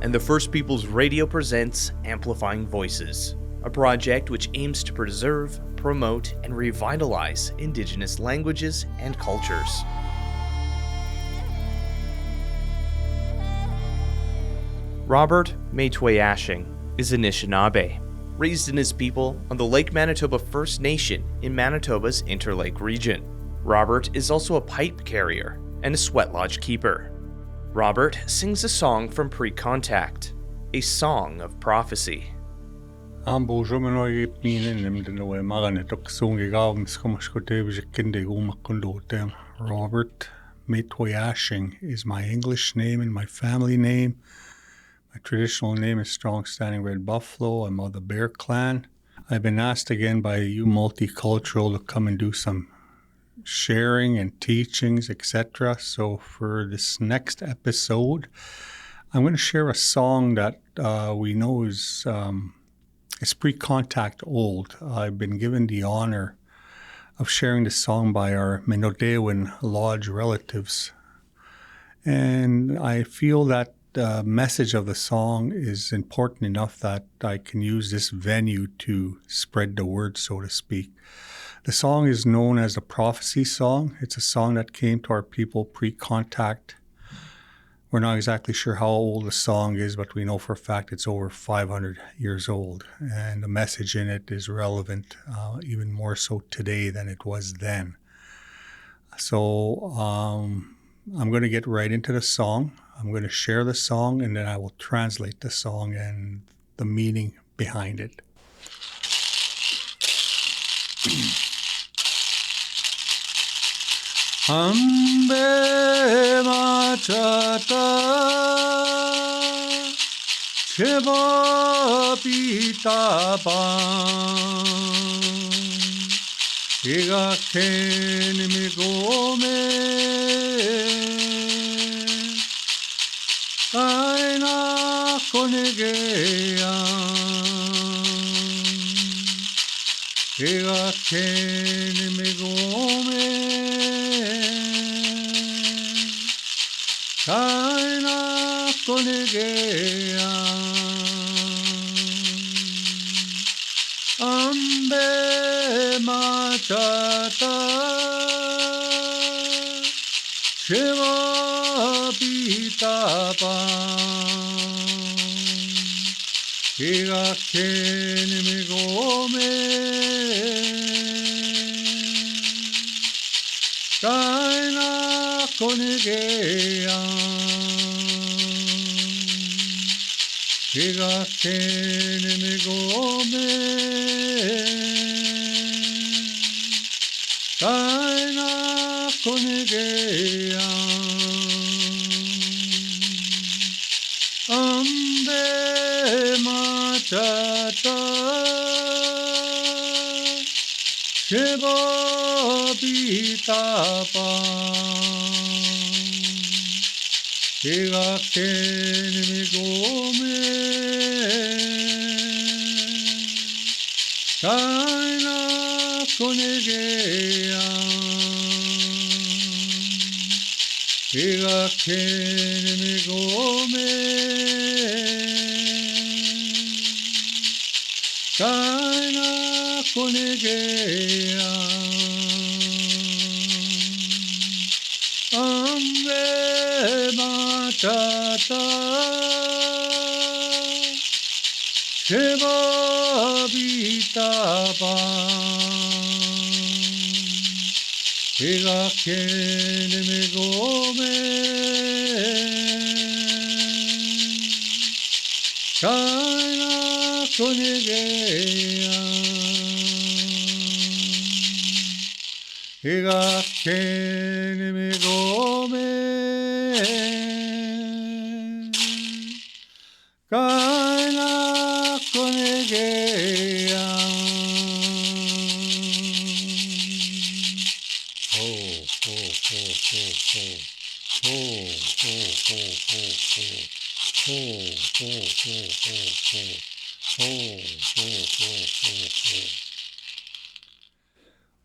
and the First Peoples Radio presents Amplifying Voices, a project which aims to preserve, promote, and revitalize Indigenous languages and cultures. Robert Maytwayashing is Anishinaabe, raised in his people on the Lake Manitoba First Nation in Manitoba's Interlake region. Robert is also a pipe carrier and a sweat lodge keeper. Robert sings a song from pre-contact, a song of prophecy. Robert Maytwayashing is my English name and my family name. My traditional name is Strong Standing Red Buffalo. I'm of the Bear Clan. I've been asked again by you Multicultural to come and do some sharing and teachings, etc. So for this next episode, I'm going to share a song that we know is pre-contact old. I've been given the honor of sharing this song by our Minodewan Lodge relatives. And I feel that the message of the song is important enough that I can use this venue to spread the word, so to speak. The song is known as the Prophecy Song. It's a song that came to our people pre-contact. We're not exactly sure how old the song is, but we know for a fact it's over 500 years old. And the message in it is relevant, even more so today than it was then. So I'm going to get right into the song. I'm going to share the song, and then I will translate the song and the meaning behind it. Ambe machata cheba pita pan ega ken me gome aina konegea ega ken me gome Kaina konegea ambe machata sheva pita pan ega ken me gome Kaina konegea Ega kene me gome Kaina konegea Ambe machata Sheba pita pan Ega kene me gome Kaina konegea Ega kene me gome Kaina konegea Ambe machata Sheba pita pan Ega kene me gome Kaina konegea Ega kene me gome Kaina konegea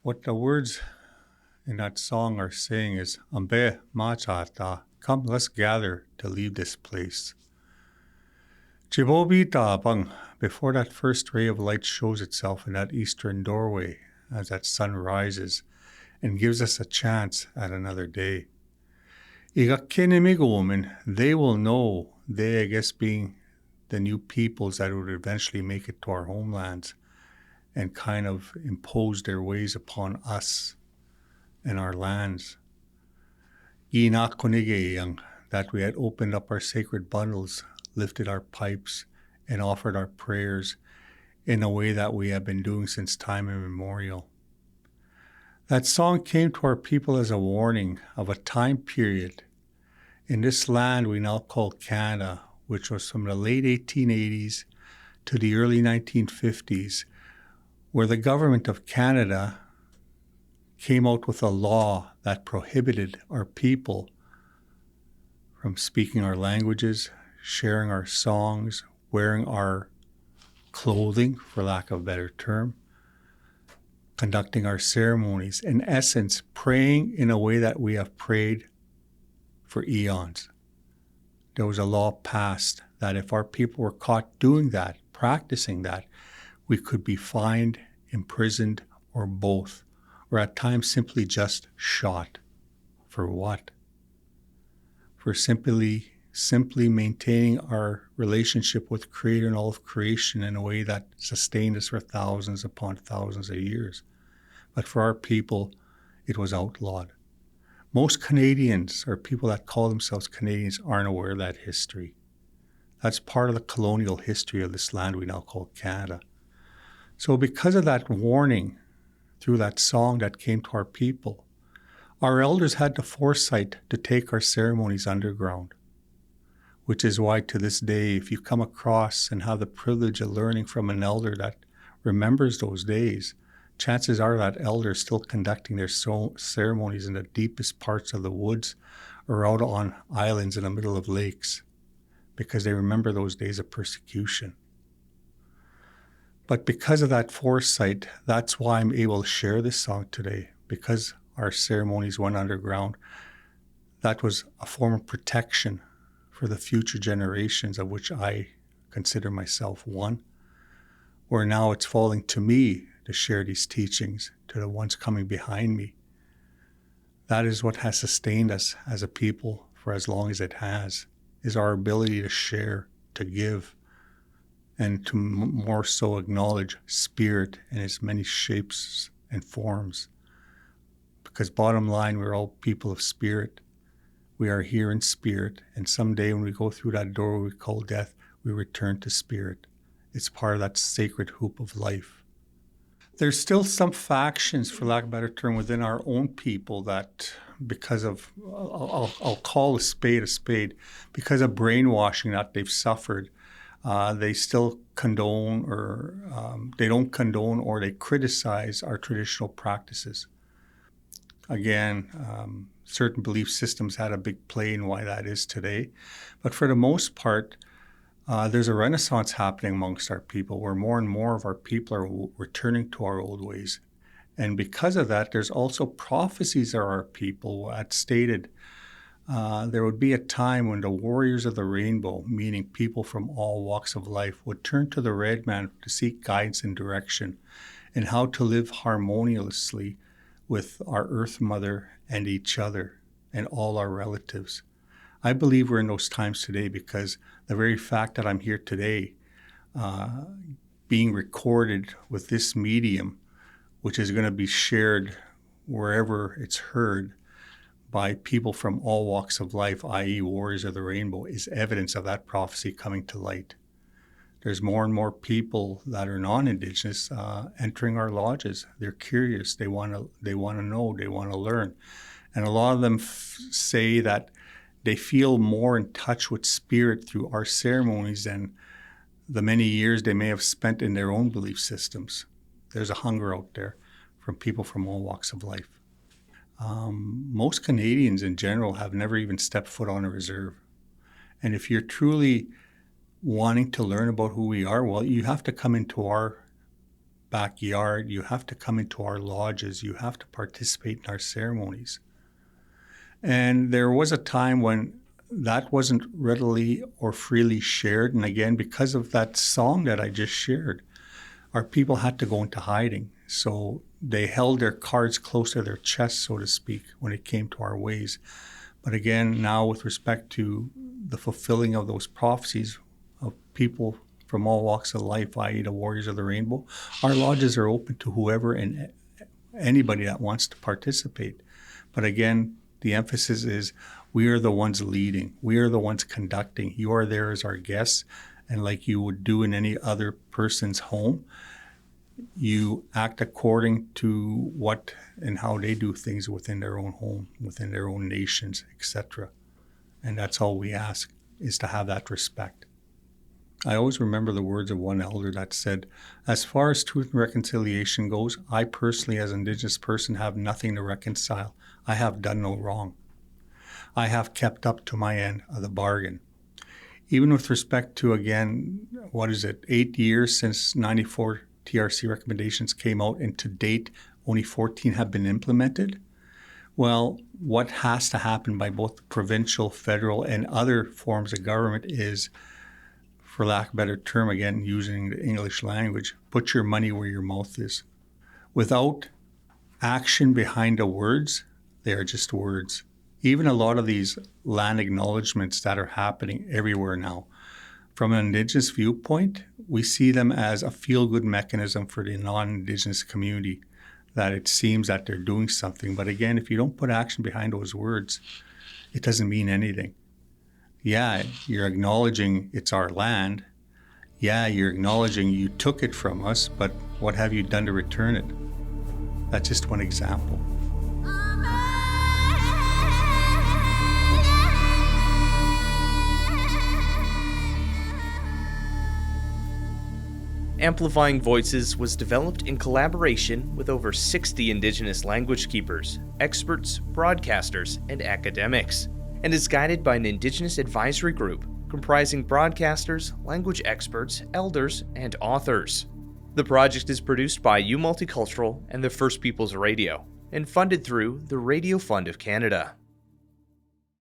What the words in that song are saying is, Ambe machata, come, let's gather to leave this place. Jibobi Dabang, before that first ray of light shows itself in that eastern doorway as that sun rises and gives us a chance at another day. Igakinimigomen, they will know, they I guess being the new peoples that would eventually make it to our homelands and kind of impose their ways upon us and our lands. Inakonigeyang, that we had opened up our sacred bundles, lifted our pipes, and offered our prayers in a way that we have been doing since time immemorial. That song came to our people as a warning of a time period in this land we now call Canada, which was from the late 1880s to the early 1950s, where the government of Canada came out with a law that prohibited our people from speaking our languages, sharing our songs, wearing our clothing, for lack of a better term, conducting our ceremonies, in essence, praying in a way that we have prayed for eons. There was a law passed that if our people were caught doing that, practicing that, we could be fined, imprisoned, or both, or at times simply just shot. For what? For simply maintaining our relationship with Creator and all of creation in a way that sustained us for thousands upon thousands of years. But for our people, it was outlawed. Most Canadians, or people that call themselves Canadians, aren't aware of that history. That's part of the colonial history of this land we now call Canada. So because of that warning through that song that came to our people, our elders had the foresight to take our ceremonies underground, which is why to this day, if you come across and have the privilege of learning from an elder that remembers those days, chances are that elder is still conducting their ceremonies in the deepest parts of the woods or out on islands in the middle of lakes, because they remember those days of persecution. But because of that foresight, that's why I'm able to share this song today, because our ceremonies went underground. That was a form of protection for the future generations, of which I consider myself one, where now it's falling to me to share these teachings to the ones coming behind me. That is what has sustained us as a people for as long as it has, is our ability to share, to give, and to more so acknowledge spirit in its many shapes and forms. Because bottom line, we're all people of spirit. We are here in spirit, and someday when we go through that door we call death, we return to spirit. It's part of that sacred hoop of life. There's still some factions, for lack of a better term, within our own people that, because of, I'll call a spade, because of brainwashing that they've suffered, they still condone or they don't condone or they criticize our traditional practices. Again, certain belief systems had a big play in why that is today. But for the most part, there's a renaissance happening amongst our people where more and more of our people are returning to our old ways. And because of that, there's also prophecies of our people that stated there would be a time when the warriors of the rainbow, meaning people from all walks of life, would turn to the red man to seek guidance and direction in how to live harmoniously with our Earth Mother and each other and all our relatives. I believe we're in those times today because the very fact that I'm here today, being recorded with this medium, which is going to be shared wherever it's heard by people from all walks of life, i.e. warriors of the rainbow, is evidence of that prophecy coming to light. There's more and more people that are non-Indigenous entering our lodges. They're curious. They want to know. They want to learn. And a lot of them say that they feel more in touch with spirit through our ceremonies than the many years they may have spent in their own belief systems. There's a hunger out there from people from all walks of life. Most Canadians in general have never even stepped foot on a reserve. And if you're truly wanting to learn about who we are, well, you have to come into our backyard, you have to come into our lodges, you have to participate in our ceremonies. And there was a time when that wasn't readily or freely shared. And again, because of that song that I just shared, our people had to go into hiding. So they held their cards close to their chest, so to speak, when it came to our ways. But again, now with respect to the fulfilling of those prophecies of people from all walks of life, i.e. the Warriors of the Rainbow, our lodges are open to whoever and anybody that wants to participate. But again, the emphasis is we are the ones leading. We are the ones conducting. You are there as our guests. And like you would do in any other person's home, you act according to what and how they do things within their own home, within their own nations, etc. And that's all we ask, is to have that respect. I always remember the words of one elder that said, as far as truth and reconciliation goes, I personally, as an Indigenous person, have nothing to reconcile. I have done no wrong. I have kept up to my end of the bargain. Even with respect to, again, 8 years since 94 TRC recommendations came out, and to date, only 14 have been implemented. Well, what has to happen by both provincial, federal, and other forms of government is, for lack of a better term, again, using the English language, put your money where your mouth is. Without action behind the words, they are just words. Even a lot of these land acknowledgements that are happening everywhere now, from an Indigenous viewpoint, we see them as a feel-good mechanism for the non-Indigenous community, that it seems that they're doing something. But again, if you don't put action behind those words, it doesn't mean anything. Yeah, you're acknowledging it's our land. Yeah, you're acknowledging you took it from us, but what have you done to return it? That's just one example. Amplifying Voices was developed in collaboration with over 60 Indigenous language keepers, experts, broadcasters, and academics, and is guided by an Indigenous advisory group comprising broadcasters, language experts, elders, and authors. The project is produced by Multicultural and the First Peoples Radio, and funded through the Radio Fund of Canada.